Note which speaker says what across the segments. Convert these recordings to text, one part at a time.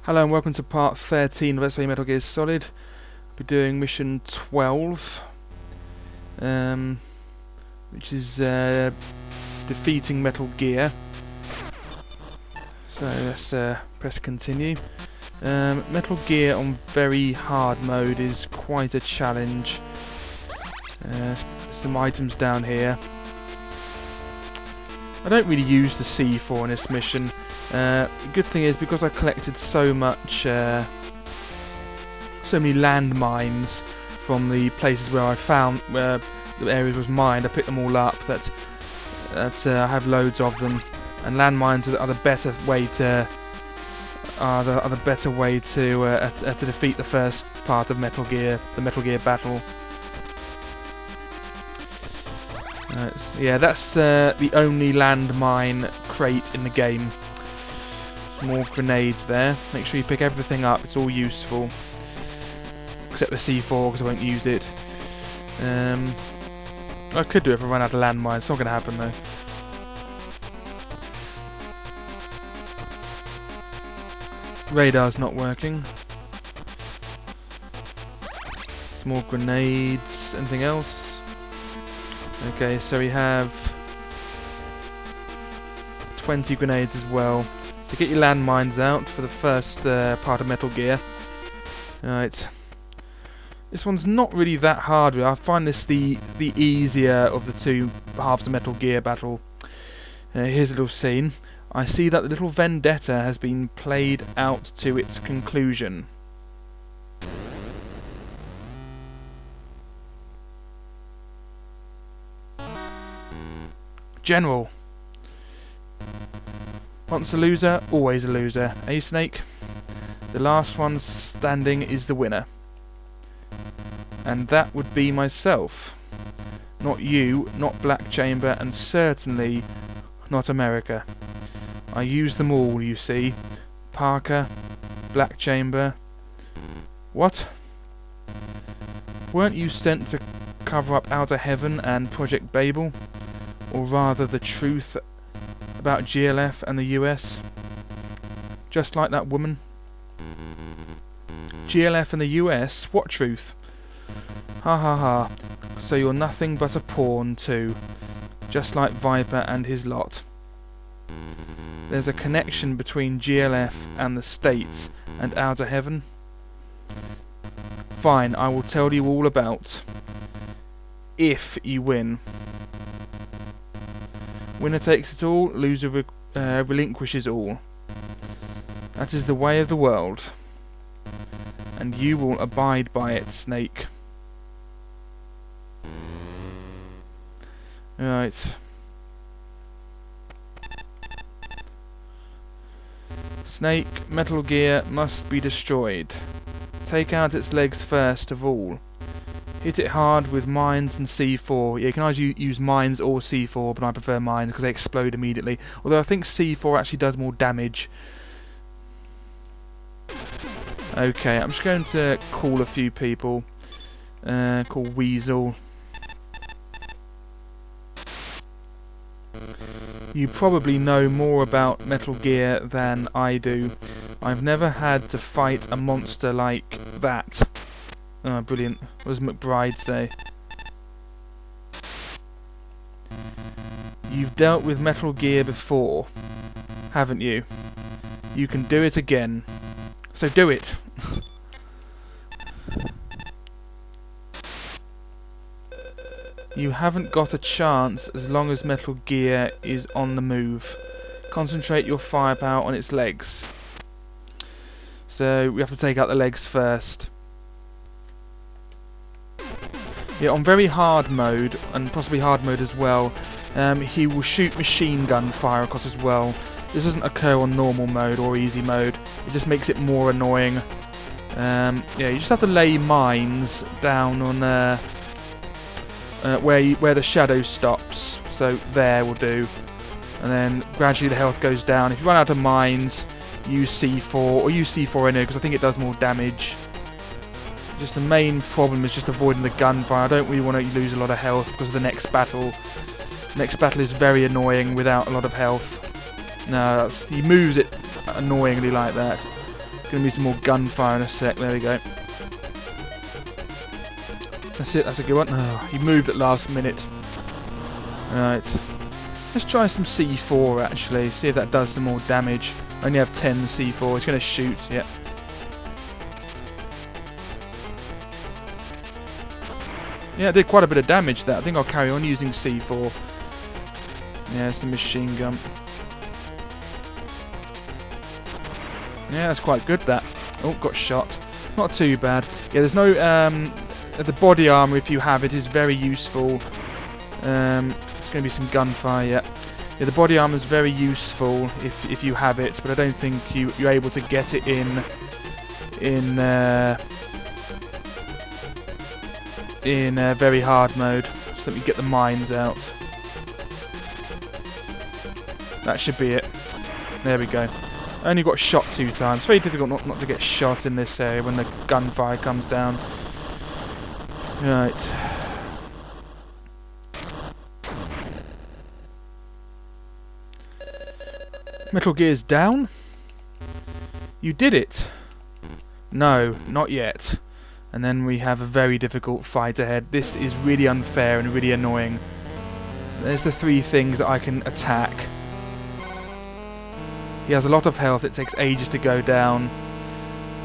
Speaker 1: Hello and welcome to part 13 of Let's Play Metal Gear Solid. We'll be doing mission 12, which is defeating Metal Gear. So let's press continue. Metal Gear on very hard mode is quite a challenge. Some items down here. I don't really use the C4 in this mission. The good thing is, because I collected so much, so many landmines from the places where I found where the areas was mined, I picked them all up. I have loads of them, and landmines are the better way to defeat the first part of Metal Gear, the Metal Gear battle. Yeah, that's the only landmine crate in the game. Some more grenades there. Make sure you pick everything up, it's all useful. Except the C4, because I won't use it. I could do it if I run out of landmines, it's not going to happen though. Radar's not working. Some more grenades. Anything else? Okay, so we have 20 grenades as well. So get your landmines out for the first part of Metal Gear. Right. This one's not really that hard. I find this the easier of the two halves of Metal Gear battle. Here's a little scene. I see that the little vendetta has been played out to its conclusion. General. Once a loser, always a loser. Eh, Snake? The last one standing is the winner. And that would be myself. Not you, not Black Chamber, and certainly not America. I use them all, you see. Parker, Black Chamber. What? Weren't you sent to cover up Outer Heaven and Project Babel? Or rather the truth about GLF and the US? Just like that woman? GLF and the US? What truth? Ha ha ha. So you're nothing but a pawn too. Just like Viper and his lot. There's a connection between GLF and the States and Outer Heaven? Fine, I will tell you all about. If you win. Winner takes it all, loser relinquishes all. That is the way of the world. And you will abide by it, Snake. Right. Snake, Metal Gear must be destroyed. Take out its legs first of all. Hit it hard with mines and C4. Yeah, you can either use mines or C4, but I prefer mines because they explode immediately. Although I think C4 actually does more damage. Okay, I'm just going to call a few people. Call Weasel. You probably know more about Metal Gear than I do. I've never had to fight a monster like that. Oh, brilliant. What does McBride say? You've dealt with Metal Gear before, haven't you? You can do it again. So do it! You haven't got a chance as long as Metal Gear is on the move. Concentrate your firepower on its legs. So we have to take out the legs first. Yeah, on very hard mode, and possibly hard mode as well, he will shoot machine gun fire across as well. This doesn't occur on normal mode or easy mode. It just makes it more annoying. Yeah, you just have to lay mines down on where the shadow stops. So there will do. And then gradually the health goes down. If you run out of mines, use C4, or use C4 anyway, because I think it does more damage. Just the main problem is just avoiding the gunfire. I don't really want to lose a lot of health because of the next battle. Next battle is very annoying without a lot of health. No, he moves it annoyingly like that. Gonna be some more gunfire in a sec. There we go. That's it. That's a good one. Oh, he moved at last minute. Right. Let's try some C4 actually. See if that does some more damage. I only have 10 C4. It's gonna shoot. Yep. Yeah, it did quite a bit of damage there. I think I'll carry on using C4. Yeah, it's a machine gun. Yeah, that's quite good, that. Oh, got shot. Not too bad. Yeah, there's no... the body armour, if you have it, is very useful. It's going to be some gunfire, yeah. Yeah, the body armour is very useful if you have it, but I don't think you're able to get it in very hard mode. So let me get the mines out. That should be it. There we go. I only got shot 2 times. Very difficult not to get shot in this area when the gunfire comes down. Right. Metal Gear's down? You did it! No, not yet. And then we have a very difficult fight ahead. This is really unfair and really annoying. There's the 3 things that I can attack. He has a lot of health, it takes ages to go down.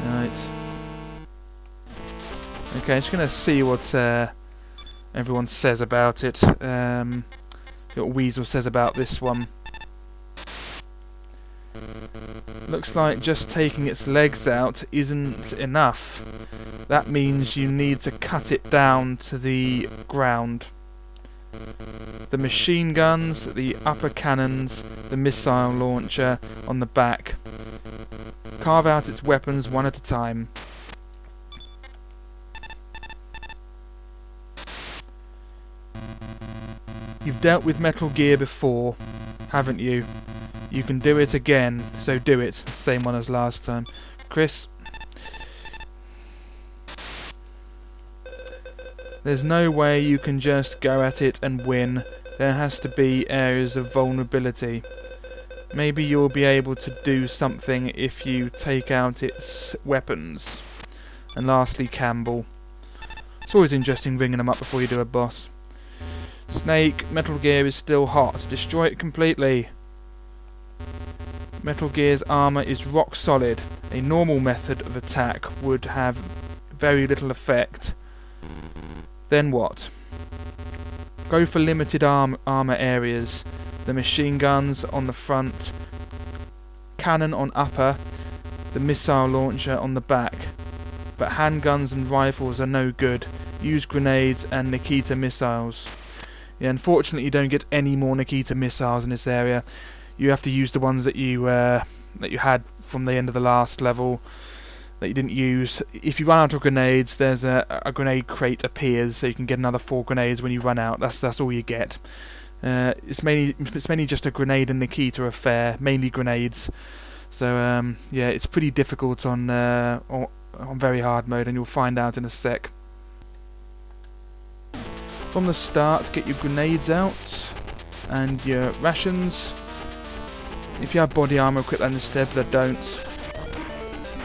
Speaker 1: Right. Okay, I'm just going to see what everyone says about it. What Weasel says about this one. Looks like just taking its legs out isn't enough. That means you need to cut it down to the ground. The machine guns, the upper cannons, the missile launcher on the back. Carve out its weapons one at a time. You've dealt with Metal Gear before, haven't you? You can do it again, so do it. Same one as last time. Chris? There's no way you can just go at it and win. There has to be areas of vulnerability. Maybe you'll be able to do something if you take out its weapons. And lastly, Campbell. It's always interesting ringing them up before you do a boss. Snake, Metal Gear is still hot. Destroy it completely. Metal Gear's armour is rock solid. A normal method of attack would have very little effect. Then what? Go for limited armour areas. The machine guns on the front, cannon on upper, the missile launcher on the back. But handguns and rifles are no good. Use grenades and Nikita missiles. Yeah, unfortunately you don't get any more Nikita missiles in this area. You have to use the ones that you had from the end of the last level that you didn't use. If you run out of grenades, there's a grenade crate appears, so you can get another 4 grenades when you run out. That's all you get. It's mainly just a grenade and Nikita affair, mainly grenades. So yeah, it's pretty difficult on very hard mode, and you'll find out in a sec. From the start, get your grenades out and your rations. If you have body armor, equip that instead, but I don't.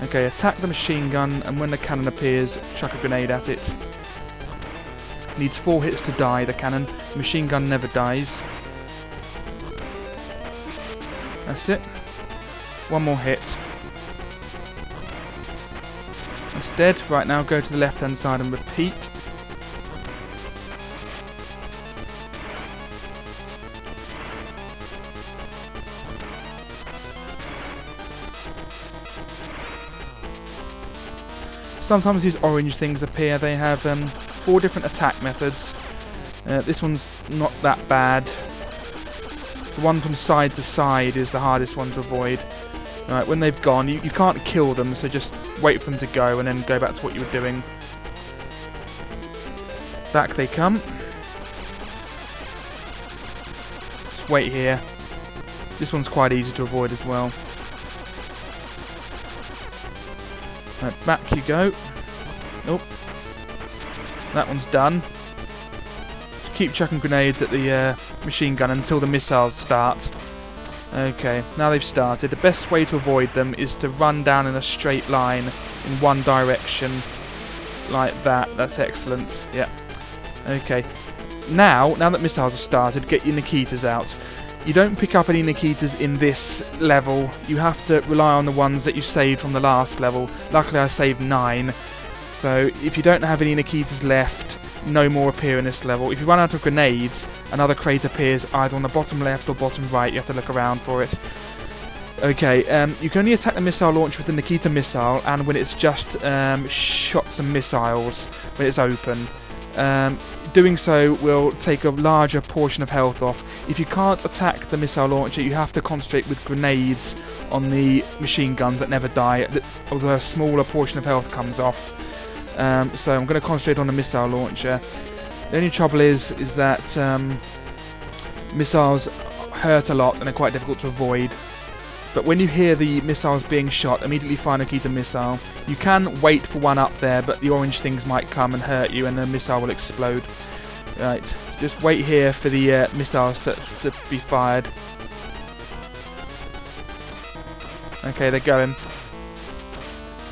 Speaker 1: Okay, attack the machine gun, and when the cannon appears, chuck a grenade at it. Needs 4 hits to die, the cannon. The machine gun never dies. That's it. 1 more hit. That's dead. Right, now go to the left hand side and repeat. Sometimes these orange things appear. They have 4 different attack methods. This one's not that bad. The one from side to side is the hardest one to avoid. Right, when they've gone, you can't kill them, so just wait for them to go and then go back to what you were doing. Back they come. Just wait here. This one's quite easy to avoid as well. Right, back you go. Nope. That one's done. Just keep chucking grenades at the machine gun until the missiles start. Okay, now they've started. The best way to avoid them is to run down in a straight line in one direction, like that. That's excellent. Yeah. Okay. Now that missiles have started, get your Nikitas out. You don't pick up any Nikitas in this level. You have to rely on the ones that you saved from the last level. Luckily I saved 9. So if you don't have any Nikitas left, no more appear in this level. If you run out of grenades, another crate appears either on the bottom left or bottom right. You have to look around for it. Okay, you can only attack the missile launcher with the Nikita missile, and when it's just shot some missiles, when it's open. Doing so will take a larger portion of health off. If you can't attack the missile launcher, you have to concentrate with grenades on the machine guns that never die, although a smaller portion of health comes off. So I'm going to concentrate on the missile launcher. The only trouble is that missiles hurt a lot and are quite difficult to avoid. But when you hear the missiles being shot, immediately fire a Nikita missile. You can wait for one up there, but the orange things might come and hurt you and the missile will explode. Right, just wait here for the missiles to be fired. Okay, they're going.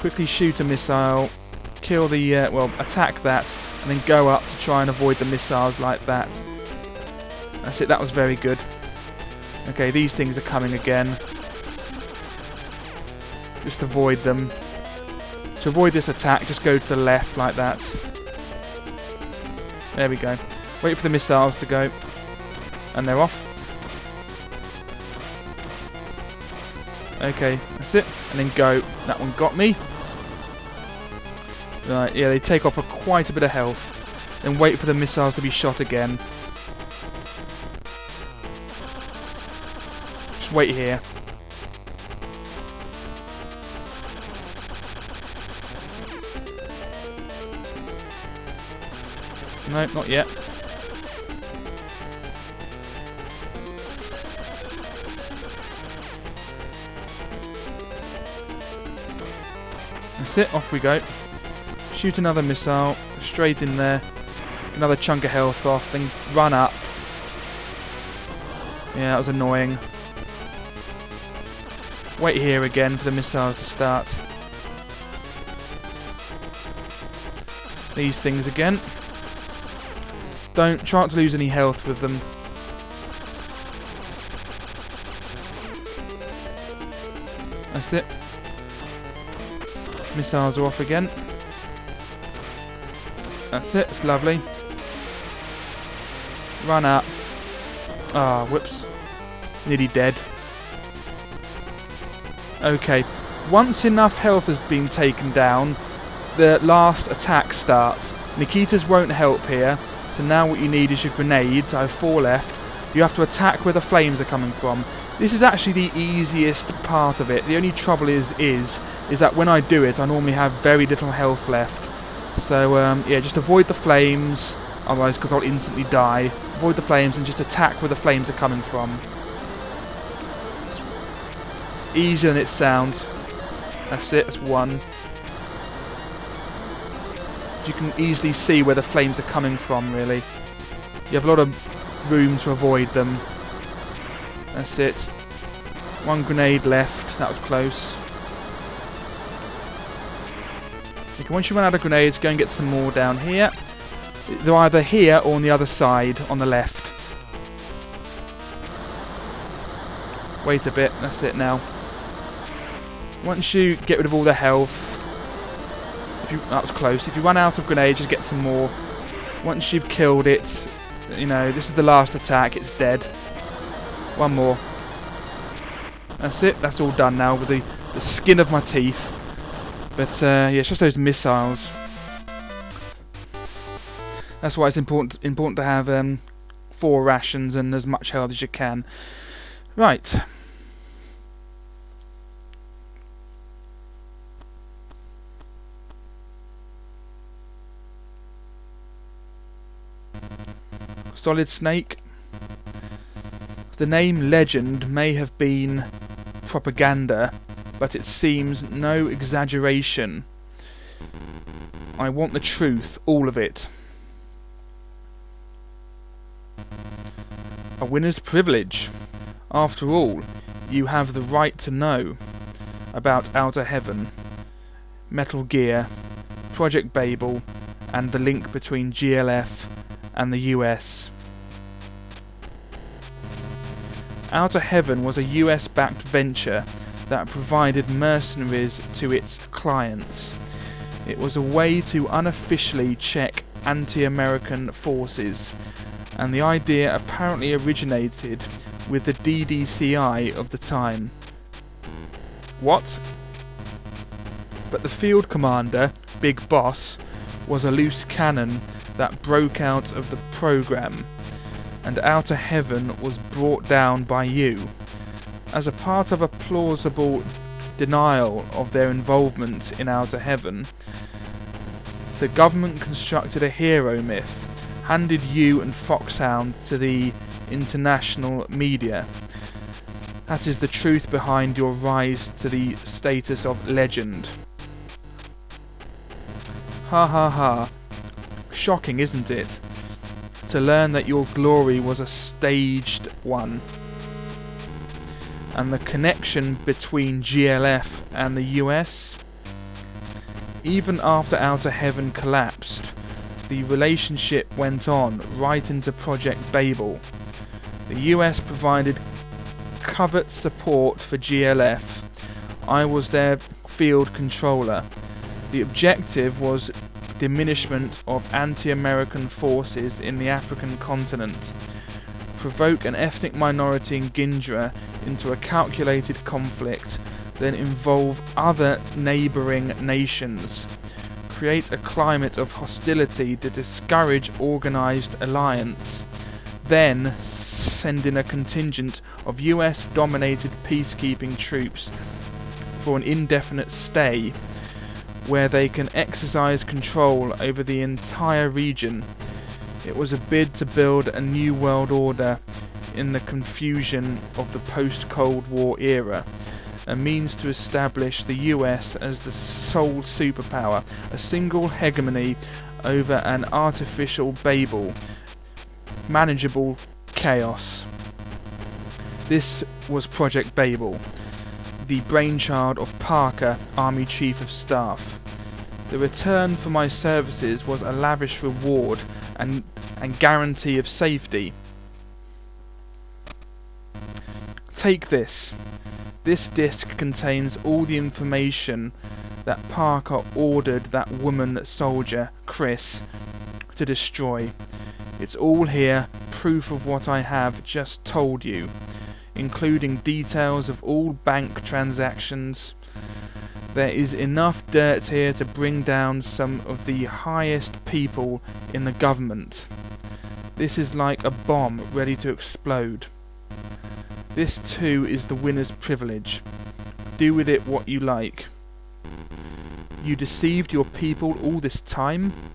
Speaker 1: Quickly shoot a missile, kill the, attack that, and then go up to try and avoid the missiles like that. That's it, that was very good. Okay, these things are coming again. Just avoid them. To avoid this attack, just go to the left like that. There we go. Wait for the missiles to go. And they're off. Okay, that's it. And then go. That one got me. Right, yeah, they take off quite a bit of health. Then wait for the missiles to be shot again. Just wait here. No, not yet. That's it, off we go. Shoot another missile, straight in there. Another chunk of health off, then run up. Yeah, that was annoying. Wait here again for the missiles to start. These things again. Don't try not to lose any health with them. That's it. Missiles are off again. That's it, it's lovely. Run up. Ah, whoops. Nearly dead. Okay. Once enough health has been taken down, the last attack starts. Nikitas won't help here. So now what you need is your grenades. I have 4 left. You have to attack where the flames are coming from. This is actually the easiest part of it. The only trouble is that when I do it, I normally have very little health left. So yeah, just avoid the flames, otherwise, because I'll instantly die. Avoid the flames and just attack where the flames are coming from. It's easier than it sounds. That's it. That's 1. You can easily see where the flames are coming from, really. You have a lot of room to avoid them. That's it. 1 grenade left. That was close. Okay, once you run out of grenades, go and get some more down here. They're either here or on the other side, on the left. Wait a bit. That's it now. Once you get rid of all the health, that was close. If you run out of grenades, just get some more. Once you've killed it, you know, this is the last attack, it's dead. 1 more. That's it, that's all done now with the skin of my teeth. But yeah, it's just those missiles. That's why it's important to have 4 rations and as much health as you can. Right. Solid Snake. The name Legend may have been propaganda, but it seems no exaggeration. I want the truth, all of it. A winner's privilege. After all, You have the right to know about Outer Heaven, Metal Gear, Project Babel, and the link between GLF and the US. Outer Heaven was a US-backed venture that provided mercenaries to its clients. It was a way to unofficially check anti-American forces, and the idea apparently originated with the DDCI of the time. What? But the field commander, Big Boss, was a loose cannon that broke out of the program, and Outer Heaven was brought down by you. As a part of a plausible denial of their involvement in Outer Heaven, the government constructed a hero myth, handed you and Foxhound to the international media. That is the truth behind your rise to the status of legend. Ha ha ha. Shocking, isn't it? To learn that your glory was a staged one. And the connection between GLF and the US? Even after Outer Heaven collapsed, the relationship went on right into Project Babel. The US provided covert support for GLF. I was their field controller. The objective was diminishment of anti-American forces in the African continent, provoke an ethnic minority in Gindra into a calculated conflict, then involve other neighbouring nations, create a climate of hostility to discourage organised alliance, then send in a contingent of US-dominated peacekeeping troops for an indefinite stay, where they can exercise control over the entire region. It was a bid to build a new world order in the confusion of the post-Cold War era, a means to establish the US as the sole superpower, a single hegemony over an artificial Babel, manageable chaos. This was Project Babel, the brainchild of Parker, Army Chief of Staff. The return for my services was a lavish reward and guarantee of safety. Take this. This disc contains all the information that Parker ordered that woman soldier, Chris, to destroy. It's all here, proof of what I have just told you, including details of all bank transactions. There is enough dirt here to bring down some of the highest people in the government. This is like a bomb ready to explode. This too is the winner's privilege. Do with it what you like. You deceived your people all this time?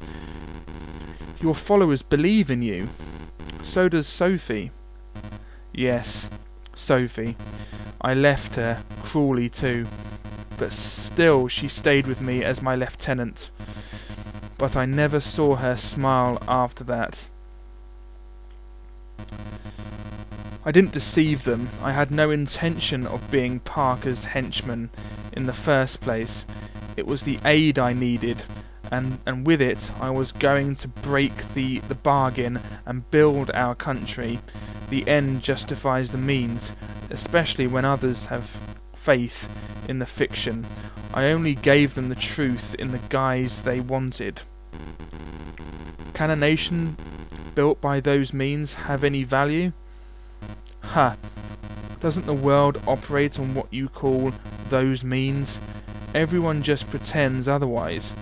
Speaker 1: Your followers believe in you. So does Sophie. Yes, Sophie. I left her, cruelly too. But still she stayed with me as my lieutenant. But I never saw her smile after that. I didn't deceive them. I had no intention of being Parker's henchman in the first place. It was the aid I needed, and with it I was going to break the bargain and build our country. The end justifies the means, especially when others have faith in the fiction. I only gave them the truth in the guise they wanted. Can a nation built by those means have any value? Ha! Doesn't the world operate on what you call those means? Everyone just pretends otherwise.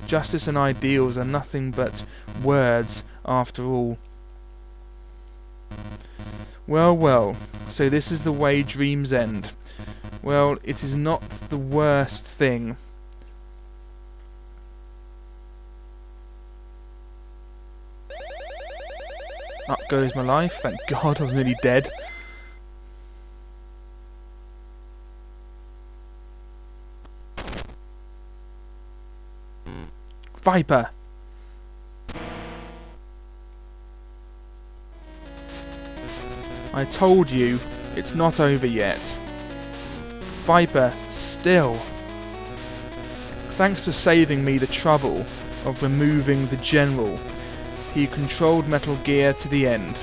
Speaker 1: Justice and ideals are nothing but words after all. Well, well, so this is the way dreams end. Well, it is not the worst thing. Up goes my life, thank God I was nearly dead. Viper! I told you, it's not over yet. Viper, still. Thanks for saving me the trouble of removing the General. He controlled Metal Gear to the end,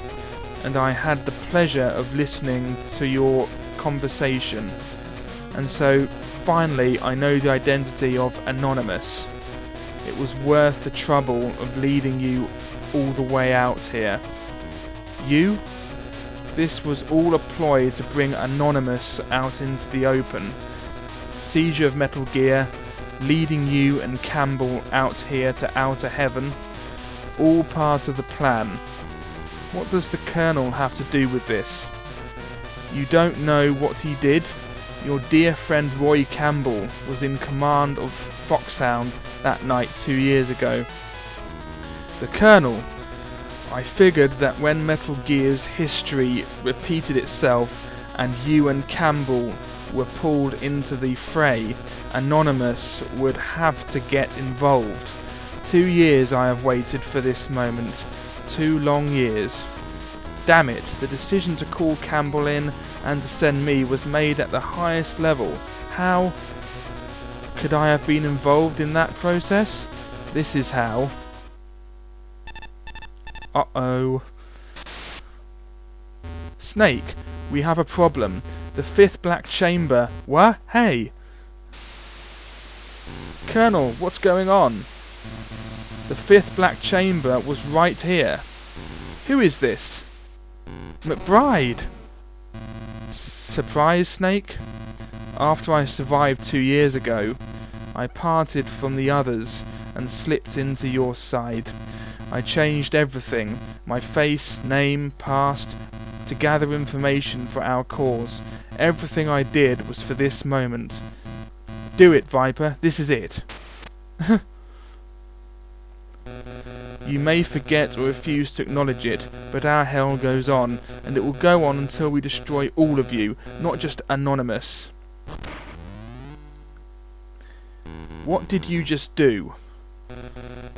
Speaker 1: and I had the pleasure of listening to your conversation. And so, finally, I know the identity of Anonymous. It was worth the trouble of leading you all the way out here. You? This was all a ploy to bring Anonymous out into the open. Seizure of Metal Gear, leading you and Campbell out here to outer heaven, all part of the plan. What does the Colonel have to do with this? You don't know what he did? Your dear friend Roy Campbell was in command of Foxhound that night 2 years ago. The Colonel. I figured that when Metal Gear's history repeated itself and you and Campbell were pulled into the fray, Anonymous would have to get involved. 2 years I have waited for this moment. 2 long years. Damn it, the decision to call Campbell in and to send me was made at the highest level. How could I have been involved in that process? This is how. Uh-oh. Snake, we have a problem. The 5th Black Chamber. What? Hey! Colonel, what's going on? The 5th Black Chamber was right here. Who is this? McBride! Surprise, Snake? After I survived 2 years ago, I parted from the others and slipped into your side. I changed everything, my face, name, past, to gather information for our cause. Everything I did was for this moment. Do it, Viper, this is it. You may forget or refuse to acknowledge it, but our hell goes on, and it will go on until we destroy all of you, not just Anonymous. What did you just do?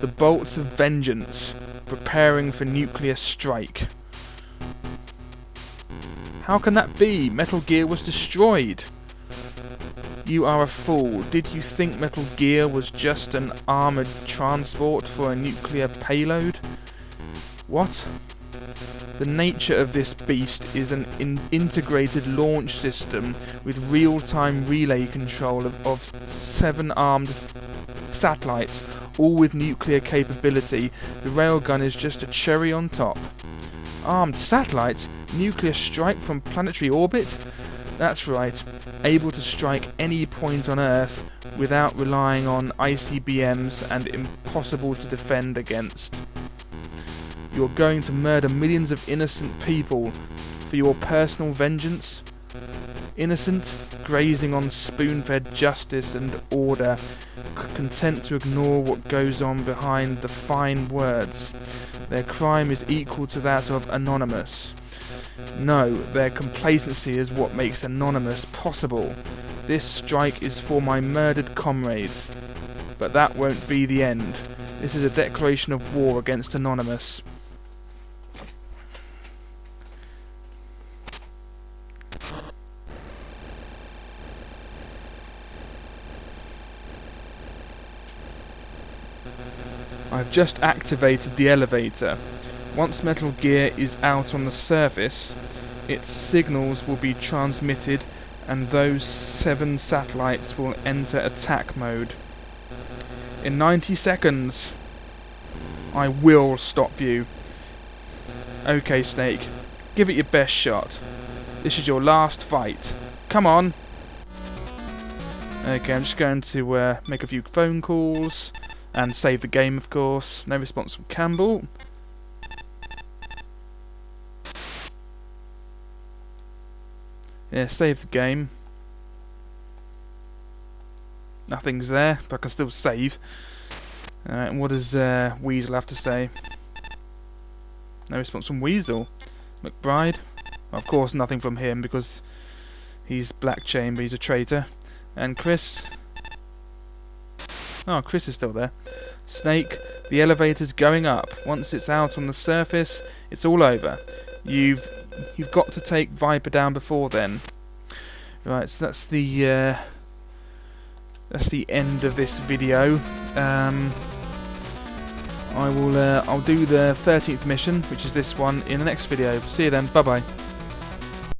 Speaker 1: The bolts of vengeance, preparing for nuclear strike. How can that be? Metal Gear was destroyed. You are a fool. Did you think Metal Gear was just an armoured transport for a nuclear payload? What? The nature of this beast is an integrated launch system with real-time relay control of 7 armed satellites, all with nuclear capability. The railgun is just a cherry on top. Armed satellites? Nuclear strike from planetary orbit? That's right, able to strike any point on Earth without relying on ICBMs and impossible to defend against. You're going to murder millions of innocent people for your personal vengeance? Innocent, grazing on spoon-fed justice and order, content to ignore what goes on behind the fine words. Their crime is equal to that of Anonymous. No, their complacency is what makes Anonymous possible. This strike is for my murdered comrades. But that won't be the end. This is a declaration of war against Anonymous. I've just activated the elevator. Once Metal Gear is out on the surface, its signals will be transmitted and those 7 satellites will enter attack mode. In 90 seconds, I will stop you. Okay, Snake, give it your best shot. This is your last fight. Come on! Okay, I'm just going to make a few phone calls and save the game, of course. No response from Campbell. Yeah, save the game. Nothing's there, but I can still save. And what does Weasel have to say? No response from Weasel. McBride? Of course, nothing from him because he's Black Chamber, he's a traitor. And Chris? Oh, Chris is still there. Snake, the elevator's going up. Once it's out on the surface, it's all over. You've got to take Viper down before then. Right, so that's the end of this video. I'll do the 13th mission, which is this one, in the next video. See you then. Bye bye.